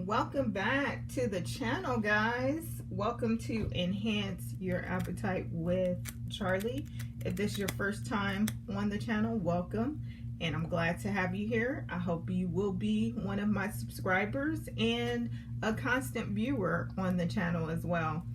Welcome back to the channel, guys. Welcome to Enhance Your Appetite with Charlie. If this is your first time on the channel, welcome, and I'm glad to have you here. I hope you will be one of my subscribers and a constant viewer on the channel as well.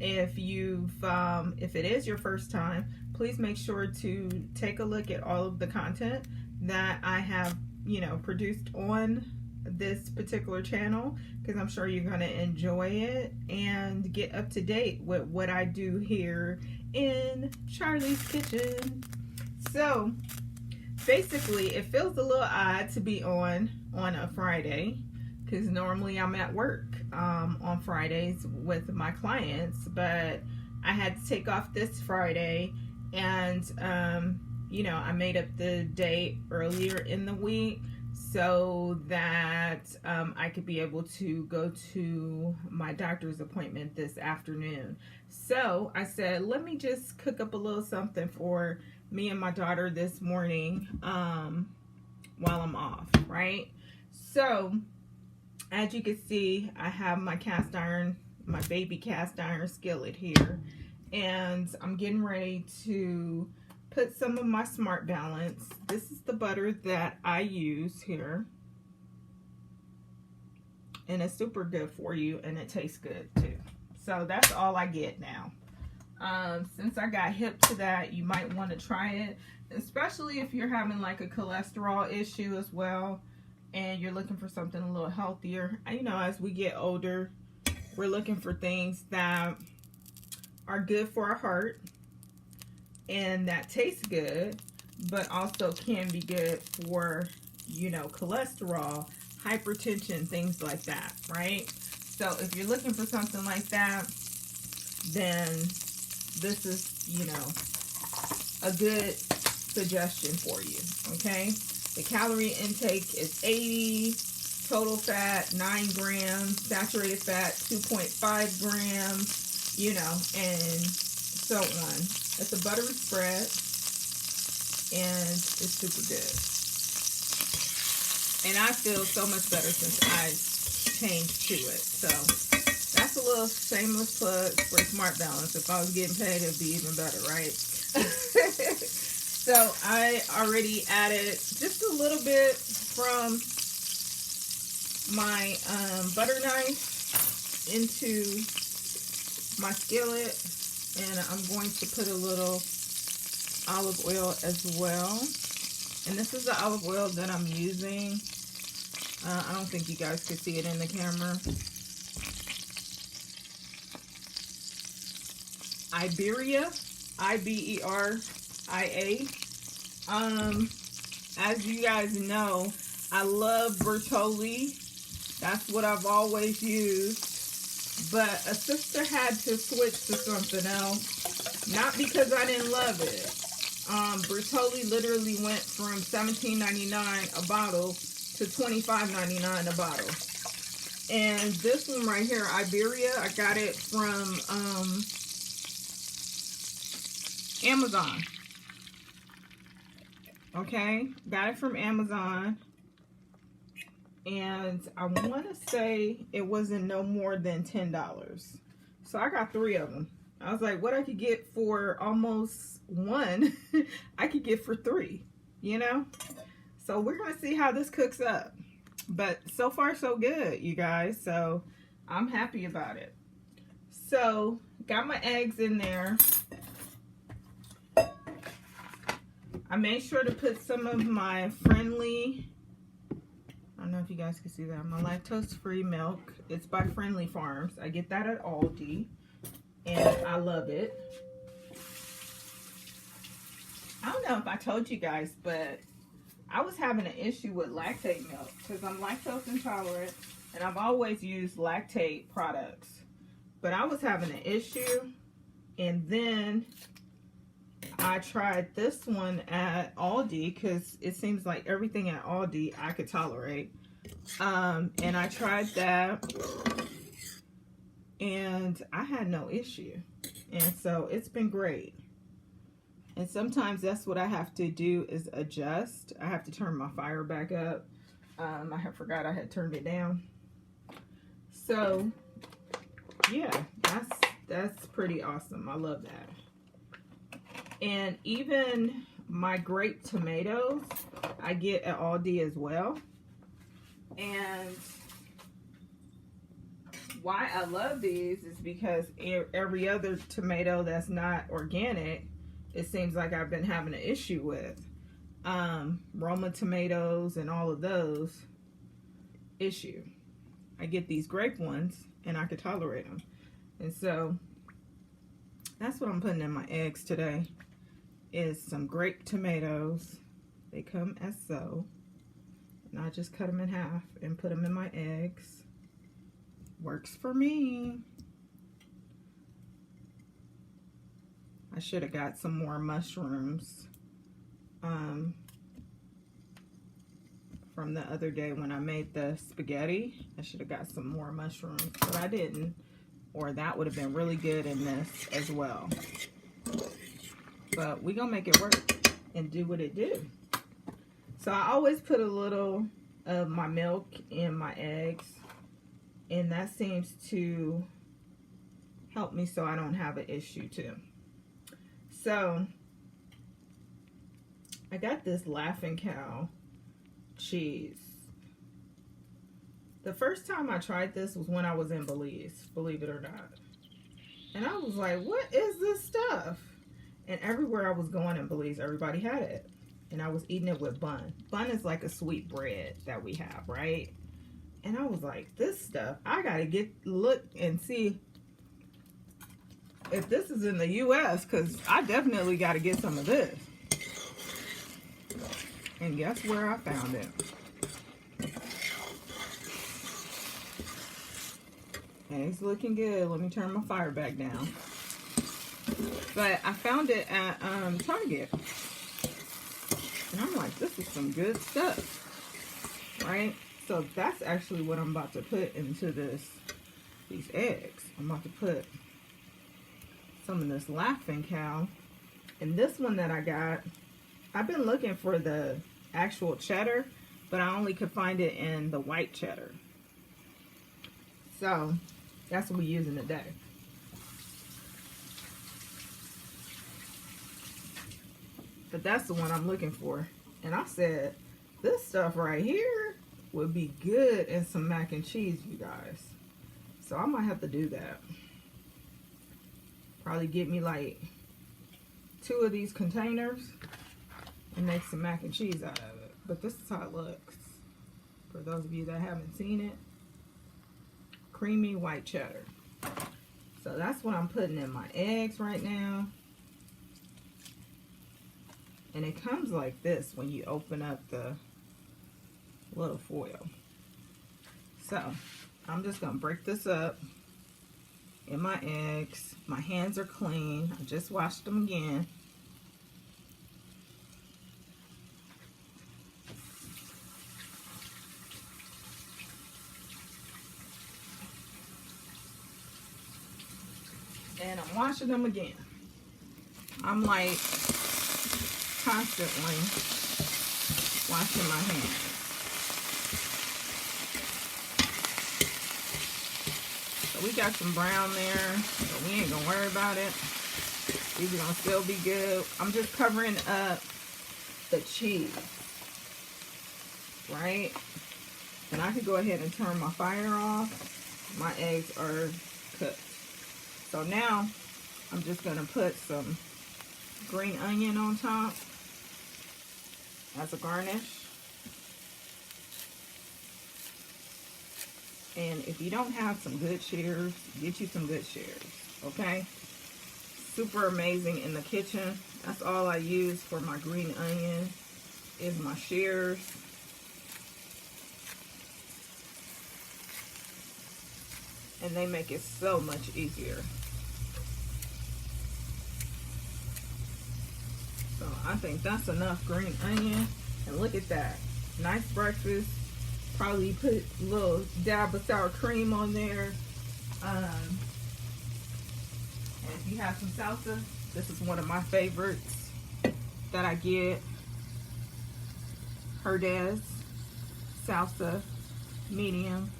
If it is your first time, please make sure to take a look at all of the content that I have produced on this particular channel, because I'm sure you're going to enjoy it and get up to date with what I do here in Charlie's Kitchen. So basically, it feels a little odd to be on a Friday, because normally I'm at work on Fridays with my clients, but I had to take off this Friday, and I made up the day earlier in the week so that I could be able to go to my doctor's appointment this afternoon. So I said, let me just cook up a little something for me and my daughter this morning while I'm off, right? So as you can see, I have my my baby cast iron skillet here, and I'm getting ready to put some of my Smart Balance. This is the butter that I use here, and it's super good for you, and it tastes good too. So that's all I get now. Since I got hip to that, you might want to try it, especially if you're having like a cholesterol issue as well, and you're looking for something a little healthier. As we get older, we're looking for things that are good for our heart and that tastes good, but also can be good for, cholesterol, hypertension, things like that, right? So if you're looking for something like that, then this is, a good suggestion for you, okay? The calorie intake is 80, total fat 9 grams, saturated fat 2.5 grams, and so on. It's a buttery spread, and it's super good. And I feel so much better since I changed to it. So that's a little shameless plug for Smart Balance. If I was getting paid, it'd be even better, right? So I already added just a little bit from my butter knife into my skillet. And I'm going to put a little olive oil as well. And this is the olive oil that I'm using. I don't think you guys could see it in the camera. Iberia, I-B-E-R-I-A. As you guys know, I love Bertolli. That's what I've always used. But a sister had to switch to something else, not because I didn't love it. Bertolli literally went from $17.99 a bottle to $25.99 a bottle. And this one right here, Iberia, I got it from Amazon. Okay, got it from Amazon. And I want to say it wasn't no more than $10. So I got 3 of them. I was like, what I could get for almost 1, I could get for 3, So we're going to see how this cooks up. But so far, so good, you guys. So I'm happy about it. So got my eggs in there. I made sure to put some of my Friendly, I don't know if you guys can see that, my lactose-free milk. It's by Friendly Farms. I get that at Aldi, and I love it. I don't know if I told you guys, but I was having an issue with lactate milk because I'm lactose intolerant, and I've always used lactate products. But I was having an issue, and then I tried this one at Aldi because it seems like everything at Aldi I could tolerate. And I tried that, and I had no issue. And so it's been great. And sometimes that's what I have to do, is adjust. I have to turn my fire back up. I forgot I had turned it down. So yeah, that's pretty awesome. I love that. And even my grape tomatoes I get at Aldi as well. And why I love these is because every other tomato that's not organic, it seems like I've been having an issue with. Roma tomatoes and all of those issue. I get these grape ones and I could tolerate them. And so that's what I'm putting in my eggs today, is some grape tomatoes. They come as so. And I just cut them in half and put them in my eggs. Works for me. I should have got some more mushrooms from the other day when I made the spaghetti. I should have got some more mushrooms, but I didn't. Or that would have been really good in this as well. But we gonna make it work and do what it do. So I always put a little of my milk in my eggs, and that seems to help me so I don't have an issue too. So I got this Laughing Cow cheese. The first time I tried this was when I was in Belize, believe it or not. And I was like, what is this stuff? And everywhere I was going in Belize, everybody had it. And I was eating it with bun. Bun is like a sweet bread that we have, right? And I was like, this stuff, I gotta look and see if this is in the U.S. because I definitely gotta get some of this. And guess where I found it? Eggs looking good. Let me turn my fire back down. But I found it at Target. And I'm like, this is some good stuff. Right? So that's actually what I'm about to put into these eggs. I'm about to put some of this Laughing Cow. And this one that I got, I've been looking for the actual cheddar, but I only could find it in the white cheddar. So that's what we're using today. But that's the one I'm looking for. And I said, this stuff right here would be good in some mac and cheese, you guys. So I might have to do that. Probably get me like 2 of these containers and make some mac and cheese out of it. But this is how it looks. For those of you that haven't seen it. Creamy white cheddar. So that's what I'm putting in my eggs right now. And it comes like this when you open up the little foil. So I'm just gonna break this up in my eggs. My hands are clean. I just washed them again. And I'm washing them again. I'm like constantly washing my hands. So we got some brown there, so we ain't gonna worry about it. These are gonna still be good. I'm just covering up the cheese, right? And I could go ahead and turn my fire off. My eggs are cooked. So now I'm just gonna put some green onion on top as a garnish. And if you don't have some good shears, get you some good shears, okay? Super amazing in the kitchen. That's all I use for my green onion is my shears. And they make it so much easier. So I think that's enough green onion. And look at that. Nice breakfast. Probably put a little dab of sour cream on there. And if you have some salsa, this is one of my favorites that I get. Herdez salsa, medium.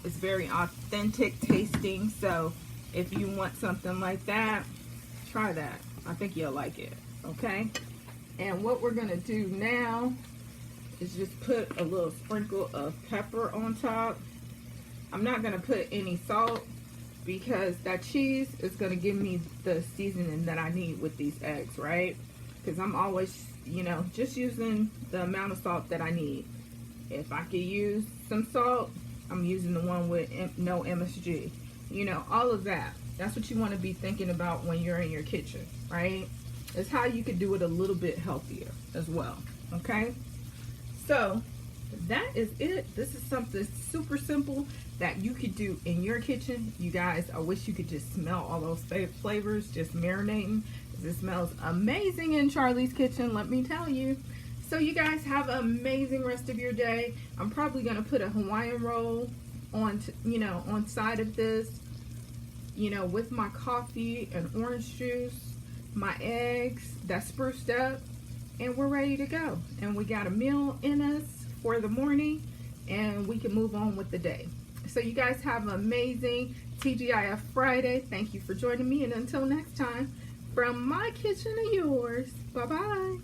It's very authentic tasting. So if you want something like that, try that. I think you'll like it. Okay. And what we're gonna do now is just put a little sprinkle of pepper on top. I'm not gonna put any salt because that cheese is gonna give me the seasoning that I need with these eggs, right? Because I'm always, you know, just using the amount of salt that I need. If I could use some salt, I'm using the one with no MSG. You know, all of that. That's what you want to be thinking about when you're in your kitchen, right? It's how you could do it a little bit healthier as well, okay? So that is it. This is something super simple that you could do in your kitchen. You guys, I wish you could just smell all those flavors just marinating. It smells amazing in Charlie's kitchen, let me tell you. So you guys have an amazing rest of your day. I'm probably gonna put a Hawaiian roll on, you know, on side of this, you know, with my coffee and orange juice, my eggs that's spruced up, and we're ready to go. And we got a meal in us for the morning, and we can move on with the day. So you guys have an amazing TGIF Friday. Thank you for joining me, and until next time, from my kitchen to yours, bye-bye.